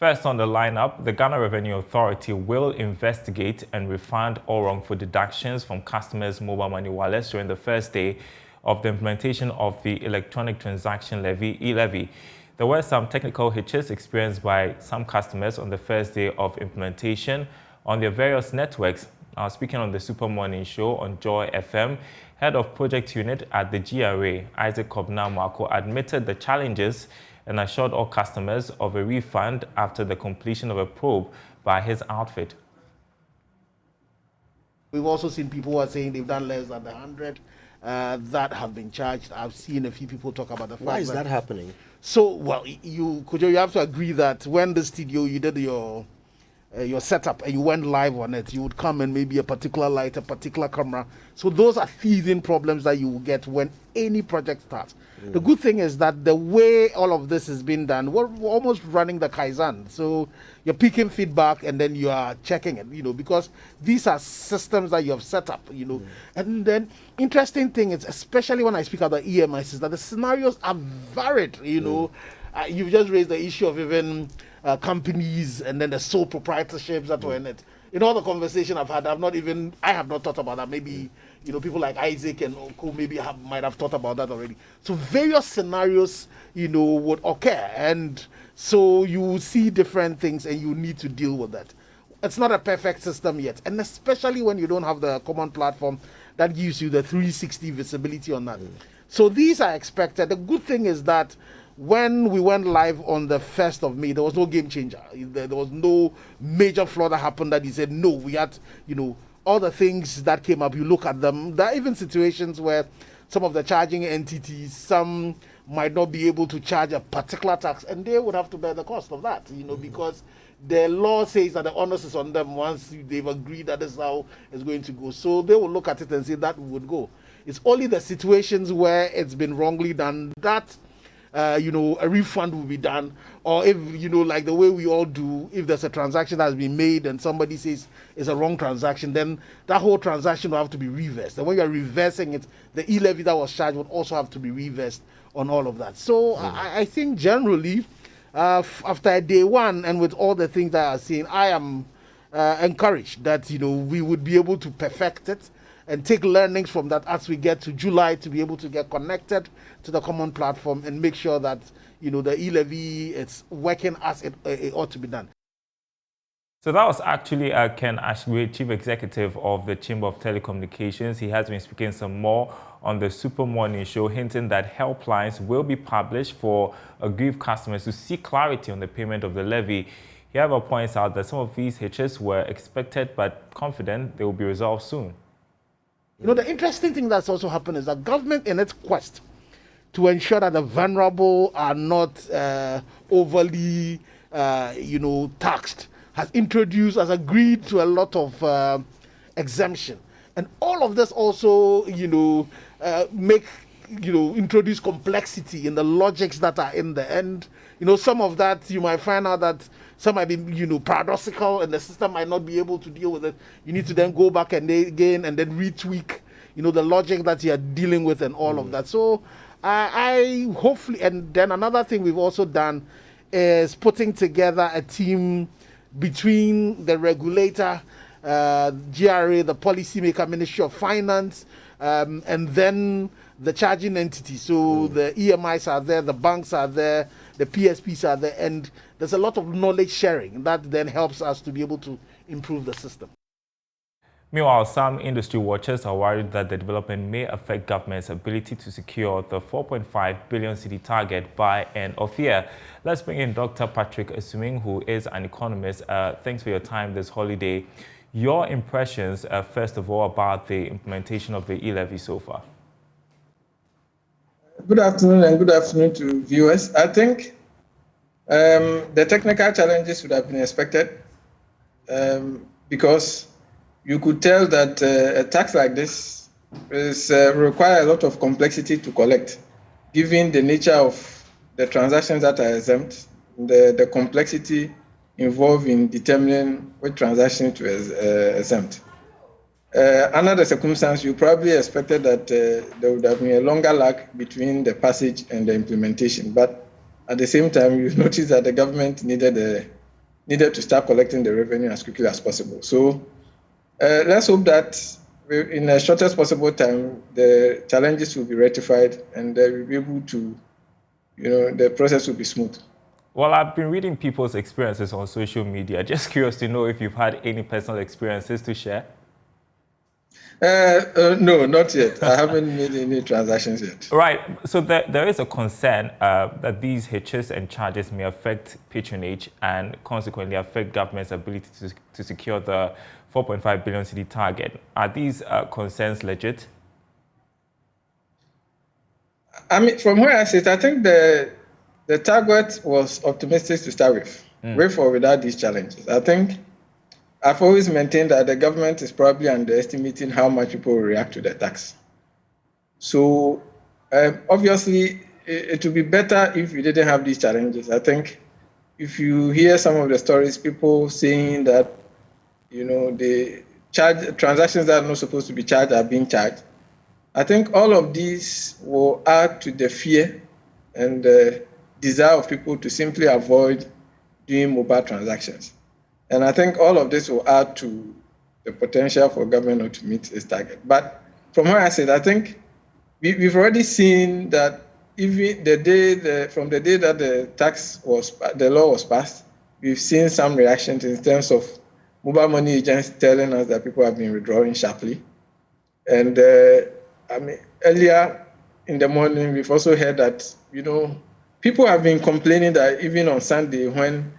First on the lineup, the Ghana Revenue Authority will investigate and refund all wrongful deductions from customers' mobile money wallets during the first day of the implementation of the electronic transaction levy, Elevy. There were some technical hitches experienced by some customers on the first day of implementation on their various networks. Speaking on the Super Morning Show on Joy FM, Head of Project Unit at the GRA, Isaac Kobna-Marco, admitted the challenges and assured all customers of a refund after the completion of a probe by his outfit. We've also seen people who are saying they've done less than 100 that have been charged. I've seen a few people talk about the fact. Why is that happening? So, well, you have to agree that when the studio, you did your setup and you went live on it, you would come and maybe a particular light, a particular camera. So those are teething problems that you will get when any project starts. The good thing is that the way all of this has been done, we're almost running the Kaizen. So you're picking feedback and then you are checking it, because these are systems that you have set up, And then interesting thing is, especially when I speak about EMIs, is that the scenarios are varied, You've just raised the issue of even companies and then the sole proprietorships that were in it. In all the conversation I've had, I have not thought about that. Maybe, people like Isaac and Oko might have thought about that already. So various scenarios, would occur. And so you will see different things and you need to deal with that. It's not a perfect system yet. And especially when you don't have the common platform that gives you the 360 visibility on that. So these are expected. The good thing is that when we went live on the 1st of May, there was no game changer. There was no major flaw that happened that he said, no, we had, all the things that came up, you look at them. There are even situations where some of the charging entities, some might not be able to charge a particular tax, and they would have to bear the cost of that, because the law says that the onus is on them once they've agreed that this is how it's going to go. So they will look at it and say that would go. It's only the situations where it's been wrongly done that a refund will be done, or if, like the way we all do, if there's a transaction that has been made and somebody says it's a wrong transaction, then that whole transaction will have to be reversed. And when you're reversing it, the e-levy that was charged would also have to be reversed on all of that. So I think generally, after day one and with all the things that I'm seeing, I am encouraged that, we would be able to perfect it and take learnings from that as we get to July to be able to get connected to the common platform and make sure that, the e-levy is working as it ought to be done. So that was actually Ken Ashgwe, Chief Executive of the Chamber of Telecommunications. He has been speaking some more on the Super Morning Show, hinting that helplines will be published for aggrieved customers to seek clarity on the payment of the levy. He, however, points out that some of these hitches were expected but confident they will be resolved soon. The interesting thing that's also happened is that government, in its quest to ensure that the vulnerable are not overly, taxed, has agreed to a lot of exemption. And all of this also, introduce complexity in the logics that are in the end. Some of that, you might find out that some might be, paradoxical and the system might not be able to deal with it. You need to then go back and again and then retweak, the logic that you're dealing with and all of that. So I hopefully, and then another thing we've also done is putting together a team between the regulator, GRA, the policymaker, Ministry of Finance, and then the charging entity. So the EMIs are there, the banks are there, the PSPs are there, and there's a lot of knowledge sharing that then helps us to be able to improve the system. Meanwhile, some industry watchers are worried that the development may affect government's ability to secure the 4.5 billion cedi target by end of year. Let's bring in Dr. Patrick Assuming, who is an economist. Thanks for your time this holiday. Your impressions, first of all, about the implementation of the e-levy so far. Good afternoon and good afternoon to viewers. I think the technical challenges would have been expected because you could tell that a tax like this require a lot of complexity to collect, given the nature of the transactions that are exempt, the complexity involved in determining which transaction to exempt. Under the circumstance, you probably expected that there would have been a longer lag between the passage and the implementation. But at the same time, you notice that the government needed needed to start collecting the revenue as quickly as possible. So let's hope that in the shortest possible time, the challenges will be rectified and we'll be able to, the process will be smooth. Well, I've been reading people's experiences on social media. Just curious to know if you've had any personal experiences to share. No, not yet. I haven't made any transactions yet. Right. So there is a concern that these hitches and charges may affect patronage and consequently affect government's ability to secure the 4.5 billion cedi target. Are these concerns legit? I mean, from where I sit, I think the target was optimistic to start with or without these challenges. I think I've always maintained that the government is probably underestimating how much people will react to the tax. So obviously, it would be better if we didn't have these challenges. I think if you hear some of the stories, people saying that, the transactions that are not supposed to be charged are being charged, I think all of these will add to the fear and the desire of people to simply avoid doing mobile transactions. And I think all of this will add to the potential for government not to meet its target. But from where I said, I think we've already seen that even from the day that the law was passed, we've seen some reactions in terms of mobile money agents telling us that people have been withdrawing sharply. And earlier in the morning, we've also heard that, people have been complaining that even on Sunday when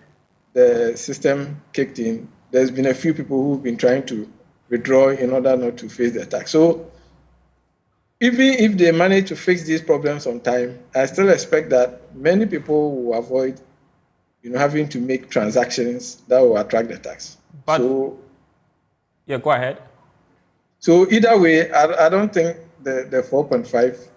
the system kicked in, there's been a few people who've been trying to withdraw in order not to face the tax. So even if they manage to fix these problems on time, I still expect that many people will avoid, having to make transactions that will attract the tax. But, yeah, go ahead. So either way, I don't think the 4.5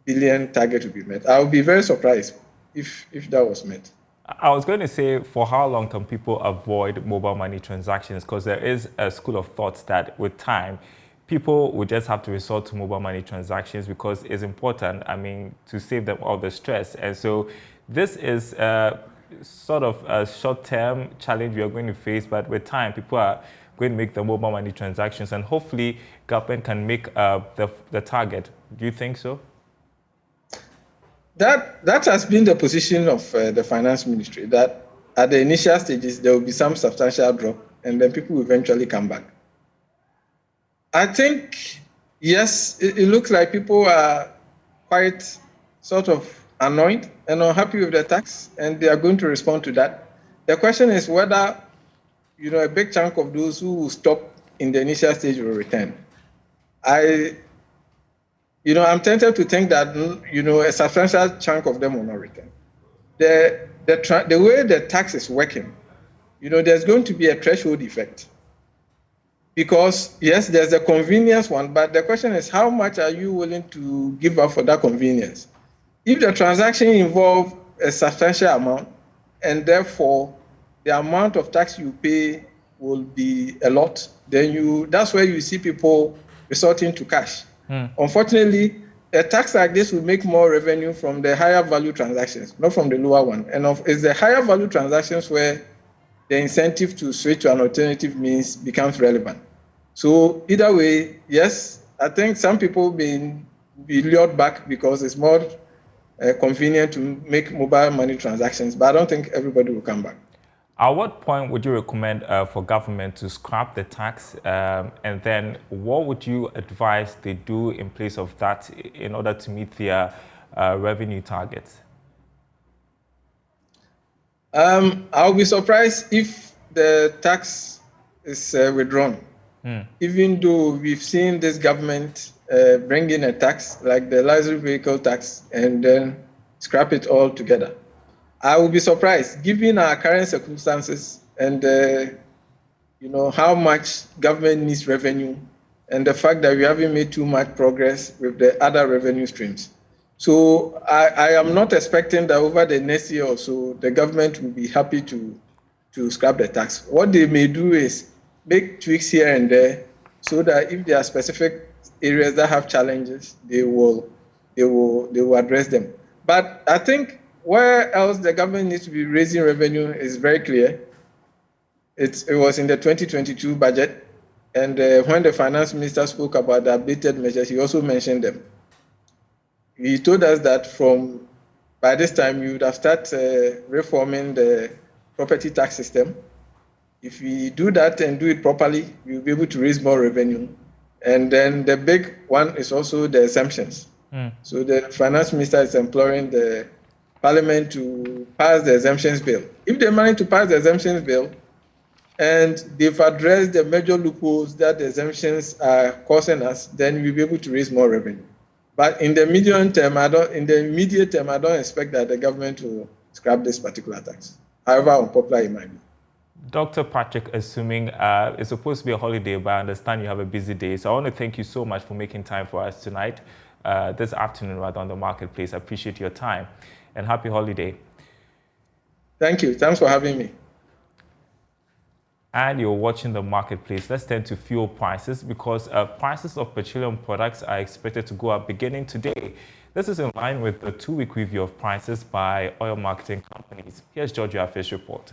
billion target will be met. I would be very surprised if that was met. I was going to say, for how long can people avoid mobile money transactions? Because there is a school of thought that with time, people will just have to resort to mobile money transactions because it's important, to save them all the stress. And so this is sort of a short-term challenge we are going to face, but with time, people are going to make the mobile money transactions, and hopefully government can make the target. Do you think so? That has been the position of the finance ministry, that at the initial stages, there will be some substantial drop, and then people will eventually come back. I think, yes, it looks like people are quite sort of annoyed and unhappy with the tax, and they are going to respond to that. The question is whether, a big chunk of those who will stop in the initial stage will return. I'm tempted to think that, a substantial chunk of them will not return. The way the tax is working, there's going to be a threshold effect. Because, yes, there's a convenience one, but the question is, how much are you willing to give up for that convenience? If the transaction involves a substantial amount, and therefore the amount of tax you pay will be a lot, then that's where you see people resorting to cash. Unfortunately, a tax like this will make more revenue from the higher value transactions, not from the lower one. And it's the higher value transactions where the incentive to switch to an alternative means becomes relevant. So either way, yes, I think some people may be lured back because it's more convenient to make mobile money transactions, but I don't think everybody will come back. At what point would you recommend for government to scrap the tax? And then what would you advise they do in place of that in order to meet their revenue targets? I'll be surprised if the tax is withdrawn. Even though we've seen this government bring in a tax like the luxury vehicle tax and then scrap it all together. I will be surprised, given our current circumstances and how much government needs revenue and the fact that we haven't made too much progress with the other revenue streams. So I am not expecting that over the next year or so, the government will be happy to scrap the tax. What they may do is make tweaks here and there so that if there are specific areas that have challenges, they will address them. But I think where else the government needs to be raising revenue is very clear. it was in the 2022 budget. And when the finance minister spoke about the updated measures, he also mentioned them. He told us that by this time, we would have started reforming the property tax system. If we do that and do it properly, we'll be able to raise more revenue. And then the big one is also the exemptions. So the finance minister is imploring the parliament to pass the exemptions bill. If they manage to pass the exemptions bill, and they've addressed the major loopholes that the exemptions are causing us, then we'll be able to raise more revenue. But in the medium term, in the immediate term, I don't expect that the government will scrap this particular tax, however unpopular it might be. Dr. Patrick, assuming it's supposed to be a holiday, but I understand you have a busy day. So I want to thank you so much for making time for us tonight, this afternoon, rather, on the marketplace. I appreciate your time, and happy holiday. Thank you. Thanks for having me. And you're watching the marketplace. Let's turn to fuel prices, because prices of petroleum products are expected to go up beginning today. This is in line with the 2-week review of prices by oil marketing companies. Here's George Yafi's report.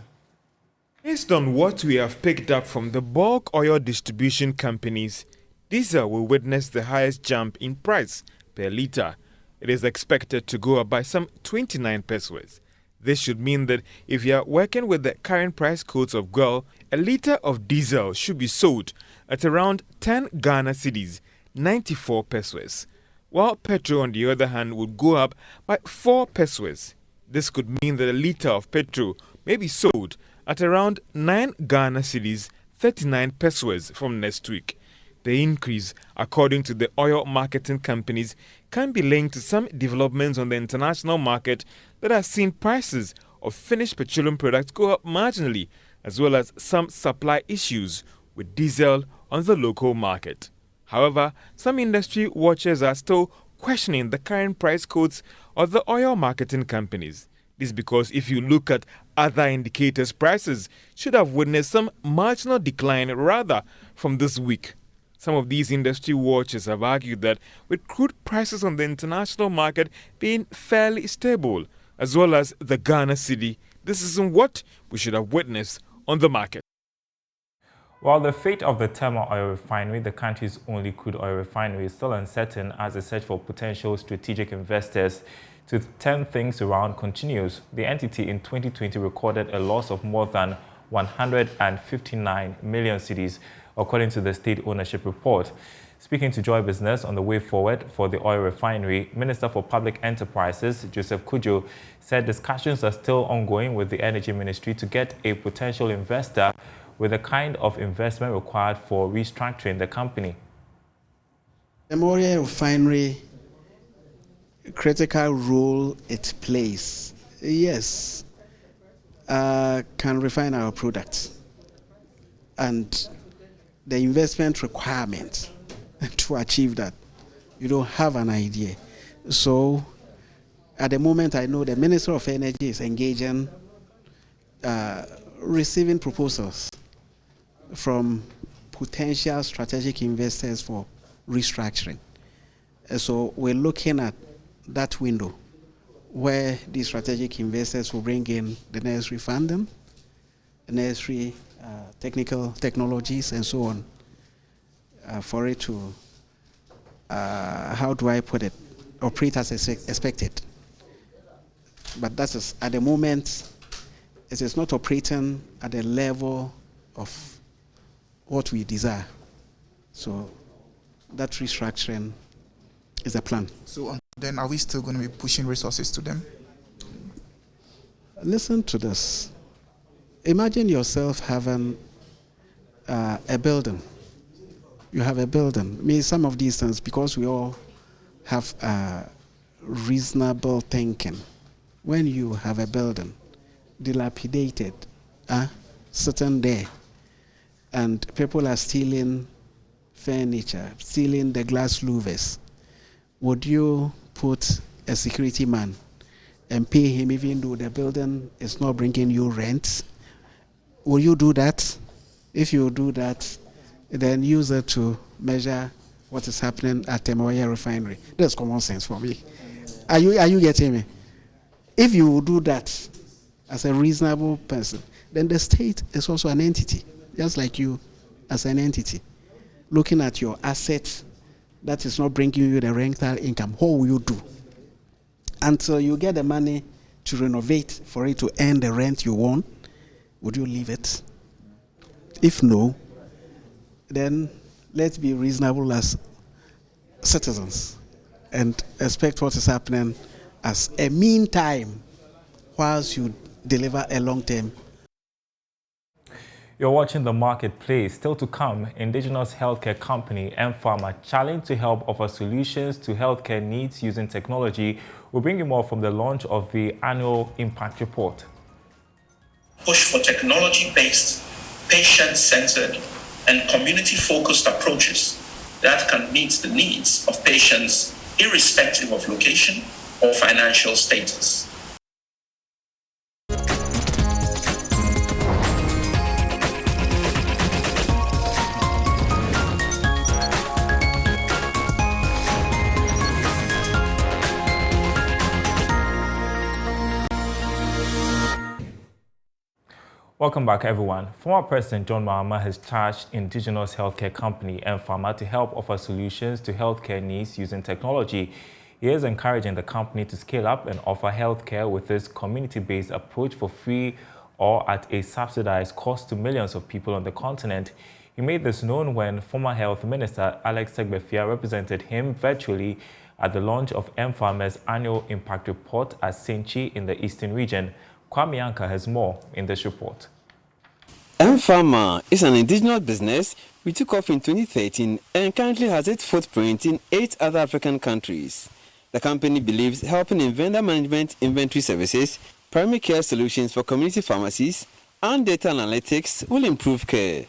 Based on what we have picked up from the bulk oil distribution companies, diesel will witness the highest jump in price per litre. It is expected to go up by some 29 pesos. This should mean that if you are working with the current price codes of GOIL, a litre of diesel should be sold at around 10 Ghana cedis, 94 pesos, while petrol, on the other hand, would go up by 4 pesos. This could mean that a litre of petrol may be sold at around 9 Ghana cedis, 39 pesos from next week. The increase, according to the oil marketing companies, can be linked to some developments on the international market that have seen prices of finished petroleum products go up marginally, as well as some supply issues with diesel on the local market. However, some industry watchers are still questioning the current price codes of the oil marketing companies. This is because if you look at other indicators, prices should have witnessed some marginal decline rather from this week. Some of these industry watchers have argued that with crude prices on the international market being fairly stable, as well as the Ghana cedi, this isn't what we should have witnessed on the market. While the fate of the Tema oil refinery, the country's only crude oil refinery, is still uncertain as the search for potential strategic investors to turn things around continues, the entity in 2020 recorded a loss of more than 159 million cedis, according to the state ownership report. Speaking to Joy Business on the way forward for the oil refinery, Minister for Public Enterprises, Joseph Kudjo, said discussions are still ongoing with the Energy Ministry to get a potential investor with the kind of investment required for restructuring the company. The oil refinery, critical role it plays, yes, can refine our products. And the investment requirement to achieve that, you don't have an idea. So at the moment, I know the Minister of Energy is engaging, receiving proposals from potential strategic investors for restructuring. So we're looking at that window where the strategic investors will bring in the necessary funding, the necessary technologies and so on, for it to, how do I put it, operate as expected. But that is, at the moment, it is not operating at the level of what we desire. So that restructuring is a plan. So then are we still going to be pushing resources to them? Listen to this. Imagine yourself having a building. You have a building. I mean, some of these things, because we all have reasonable thinking. When you have a building, dilapidated, sitting there, and people are stealing furniture, stealing the glass louvers, would you put a security man and pay him even though the building is not bringing you rent? Will you do that? If you do that, then use it to measure what is happening at the Oil Refinery. That's common sense for me. Are you getting me? If you do that as a reasonable person, Then the state is also an entity, just like you as an entity. Looking at your assets that is not bringing you the rental income, what will you do? Until you get the money to renovate for it to earn the rent you want, would you leave it? If no, then let's be reasonable as citizens and expect what is happening as a meantime whilst you deliver a long-term. You're watching The Marketplace. Still to come, Indigenous Healthcare company MFarma challenge to help offer solutions to healthcare needs using technology. We'll bring you more from the launch of the annual impact report. Push for technology-based, patient-centered, and community-focused approaches that can meet the needs of patients irrespective of location or financial status. Welcome back, everyone. Former President John Mahama has charged Indigenous Healthcare company MFarma to help offer solutions to healthcare needs using technology. He is encouraging the company to scale up and offer healthcare with this community-based approach for free or at a subsidized cost to millions of people on the continent. He made this known when former Health Minister Alex Segbefia represented him virtually at the launch of MFarma's annual impact report at Senchi in the Eastern region. Kwame Anka has more in this report. MFarma is an indigenous business which took off in 2013 and currently has its footprint in 8 other African countries. The company believes helping in vendor management, inventory services, primary care solutions for community pharmacies, and data analytics will improve care.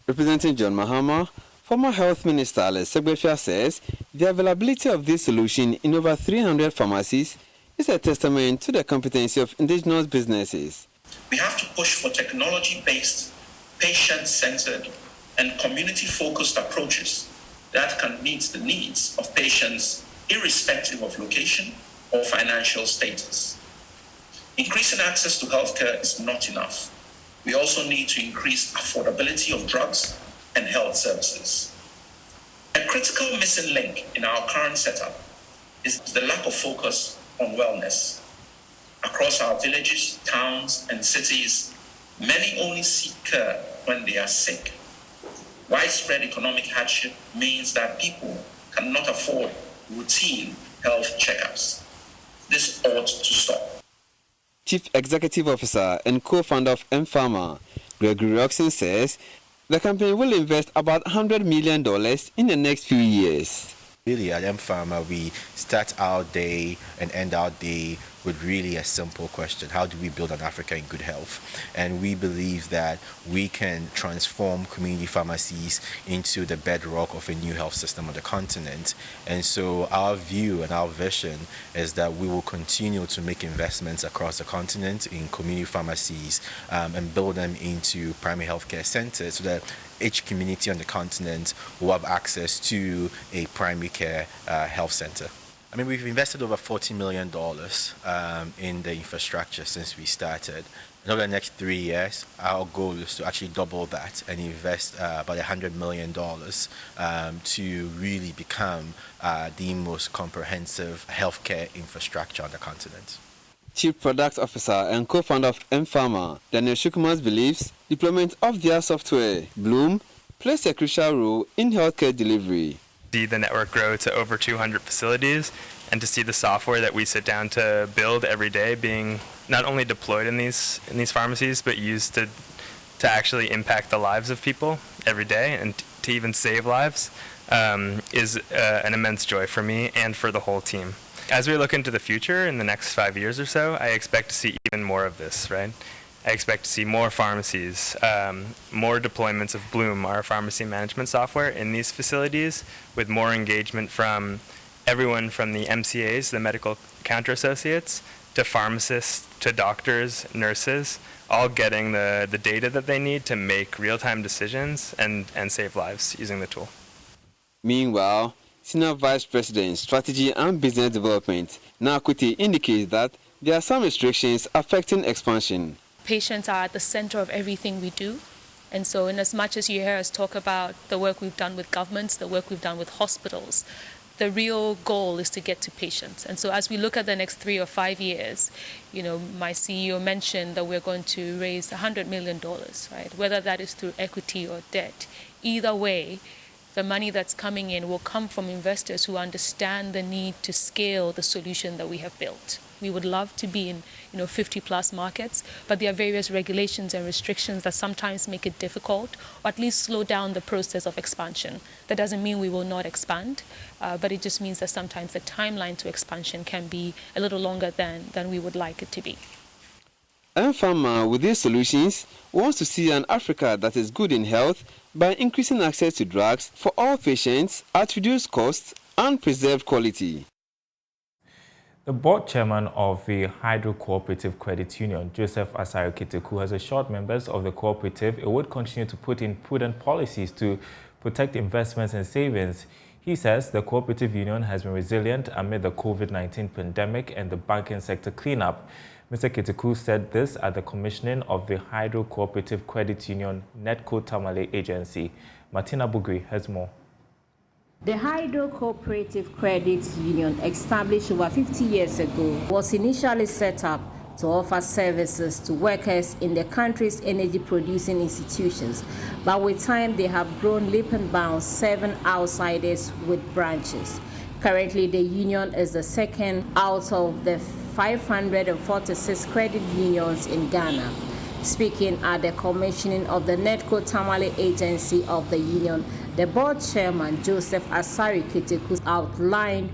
Representing John Mahama, former Health Minister Alex Segbefia says the availability of this solution in over 300 pharmacies is a testament to the competency of indigenous businesses. We have to push for technology-based, patient-centered, and community-focused approaches that can meet the needs of patients irrespective of location or financial status. Increasing access to healthcare is not enough. We also need to increase affordability of drugs and health services. A critical missing link in our current setup is the lack of focus on wellness. Across our villages, towns, and cities, many only seek care when they are sick. Widespread economic hardship means that people cannot afford routine health checkups. This ought to stop. Chief Executive Officer and co-founder of MFarma, Gregory Roxon, says the company will invest about $100 million in the next few years. Really, at MFarma, we start our day and end our day with really a simple question: how do we build an Africa in good health? And we believe that we can transform community pharmacies into the bedrock of a new health system on the continent. And so our view and our vision is that we will continue to make investments across the continent in community pharmacies and build them into primary healthcare centers so that each community on the continent will have access to a primary care health center. I mean, we've invested over $40 million in the infrastructure since we started. And over the next 3 years, our goal is to actually double that and invest about $100 million to really become the most comprehensive healthcare infrastructure on the continent. Chief Product Officer and co-founder of MFarma, Daniel Shukumas, believes deployment of their software, Bloom, plays a crucial role in healthcare delivery. See the network grow to over 200 facilities, and to see the software that we sit down to build every day being not only deployed in these pharmacies, but used to actually impact the lives of people every day and to even save lives is an immense joy for me and for the whole team. As we look into the future in the next 5 years or so, I expect to see even more of this, right? I expect to see more pharmacies, more deployments of Bloom, our pharmacy management software, in these facilities, with more engagement from everyone from the MCAs, the medical counter associates, to pharmacists, to doctors, nurses, all getting the data that they need to make real-time decisions and save lives using the tool. Meanwhile, Senior Vice President, Strategy and Business Development, Nakuti, indicates that there are some restrictions affecting expansion. patients are at the center of everything we do. And so in as much as you hear us talk about the work we've done with governments, the work we've done with hospitals, the real goal is to get to patients. And so as we look at the next 3 or 5 years, my CEO mentioned that we're going to raise $100 million, right? Whether that is through equity or debt, either way, the money that's coming in will come from investors who understand the need to scale the solution that we have built. We would love to be in 50 plus markets, but there are various regulations and restrictions that sometimes make it difficult, or at least slow down the process of expansion. That doesn't mean we will not expand, but it just means that sometimes the timeline to expansion can be a little longer than we would like it to be. MFarma, with these solutions, wants to see an Africa that is good in health by increasing access to drugs for all patients at reduced costs and preserved quality. The board chairman of the Hydro Cooperative Credit Union, Joseph Asari Kiteku, has assured members of the cooperative it would continue to put in prudent policies to protect investments and savings. He says the cooperative union has been resilient amid the COVID-19 pandemic and the banking sector cleanup. Mr. Kiteku said this at the commissioning of the Hydro Cooperative Credit Union Netco Tamale Agency. Martina Bugri has more. The Hydro Cooperative Credit Union, established over 50 years ago, was initially set up to offer services to workers in the country's energy-producing institutions. But with time, they have grown leap and bounds, serving outsiders with branches. Currently, the union is the second out of the 546 credit unions in Ghana. Speaking at the commissioning of the Netco Tamale Agency of the union, the board chairman, Joseph Asari Kiteku, outlined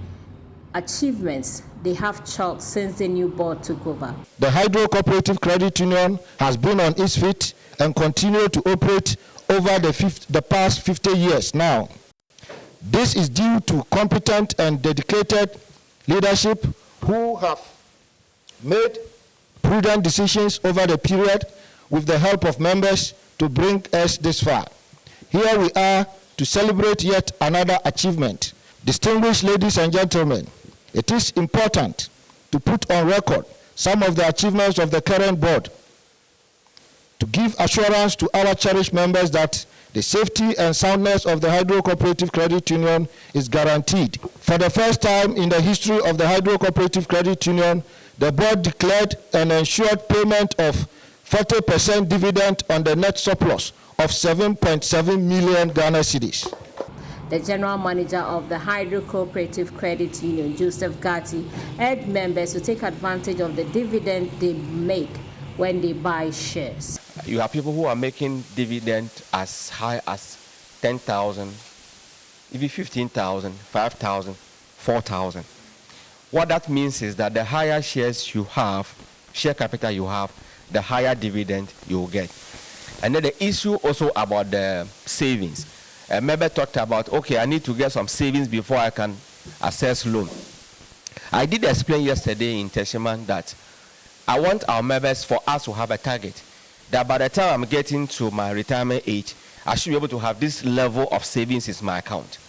achievements they have chalked since the new board took over. The Hydro Cooperative Credit Union has been on its feet and continued to operate over the past 50 years now. This is due to competent and dedicated leadership who have made prudent decisions over the period with the help of members to bring us this far. Here we are to celebrate yet another achievement. Distinguished ladies and gentlemen, it is important to put on record some of the achievements of the current board to give assurance to our cherished members that the safety and soundness of the Hydro Cooperative Credit Union is guaranteed. For the first time in the history of the Hydro Cooperative Credit Union, the board declared and ensured payment of 40% dividend on the net surplus of 7.7 million Ghana cedis. The general manager of the Hydro Cooperative Credit Union, Joseph Gatti, urged members to take advantage of the dividend they make when they buy shares. You have people who are making dividend as high as 10,000, even 15,000, 5,000, 4,000. What that means is that the higher shares you have, share capital you have, the higher dividend you will get. And then the issue also about the savings. A member talked about, okay, I need to get some savings before I can access loan. I did explain yesterday in Teshiman that I want our members, for us to have a target, that by the time I'm getting to my retirement age, I should be able to have this level of savings in my account.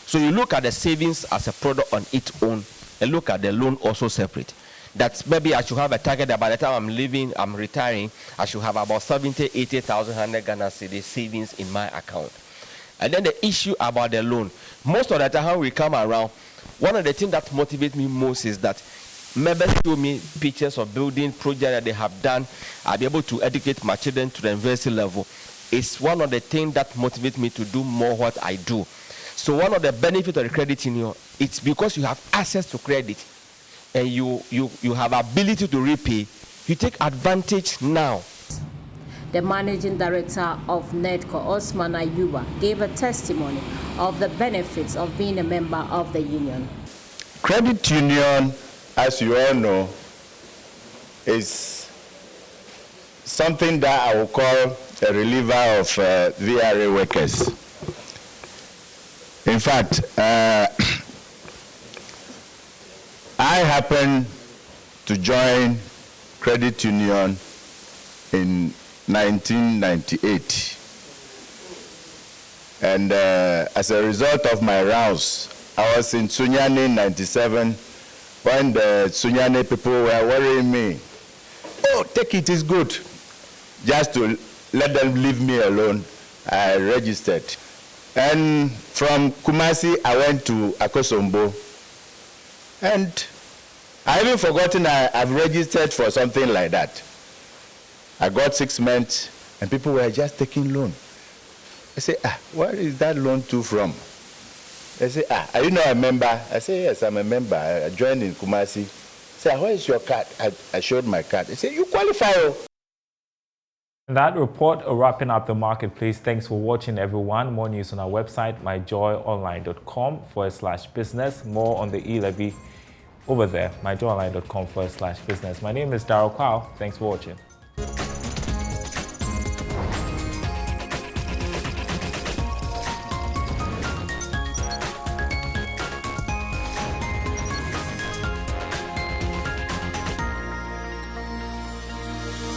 So you look at the savings as a product on its own, and look at the loan also separate. That maybe I should have a target that by the time I'm retiring, I should have about 70, 80,000 Ghana cedi savings in my account. And then the issue about the loan, most of the time when we come around, one of the things that motivates me most is that members show me pictures of building projects that they have done. I'll be able to educate my children to the university level. It's one of the things that motivates me to do more what I do. So one of the benefits of the credit union, it's because you have access to credit and you have ability to repay. You take advantage now. The managing director of Netco, Osman Ayuba, gave a testimony of the benefits of being a member of the union. Credit union, as you all know, is something that I will call a reliever of VRA workers. In fact, I happened to join credit union in 1998. And as a result of my rounds, I was in Sunyani in 97 when the Sunyani people were worrying me. Oh, take it is good. just to let them leave me alone, I registered. And from Kumasi, I went to Akosombo. And I even forgotten I've registered for something like that. I got 6 months, and people were just taking loan. I say, where is that loan to from? They say, are you not a member? I say, yes, I'm a member. I joined in Kumasi. I say, where is your card? I showed my card. They say, you qualify. That report wrapping up the marketplace. Thanks for watching, everyone. More news on our website, myjoyonline.com/business. More on the Elevy over there, myjoyonline.com/business. My name is Darryl Kwao. Thanks for watching.